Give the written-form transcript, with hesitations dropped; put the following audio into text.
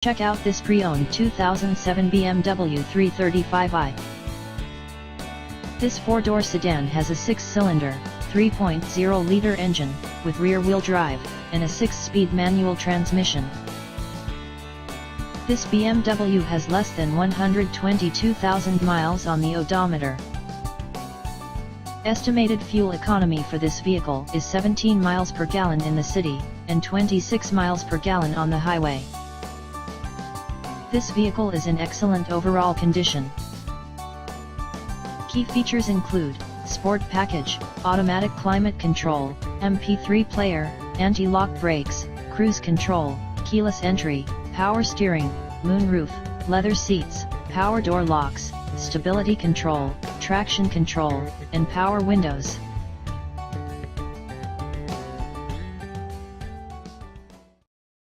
Check out this pre-owned 2007 BMW 335i. This four-door sedan has a 6-cylinder, 3.0-liter engine, with rear-wheel drive, and a 6-speed manual transmission. This BMW has less than 122,000 miles on the odometer. Estimated fuel economy for this vehicle is 17 miles per gallon in the city, and 26 miles per gallon on the highway. This vehicle is in excellent overall condition. Key features include Sport Package, Automatic Climate Control, MP3 Player, Anti-Lock Brakes, Cruise Control, Keyless Entry, Power Steering, Moonroof, Leather Seats, Power Door Locks, Stability Control, Traction Control, and Power Windows.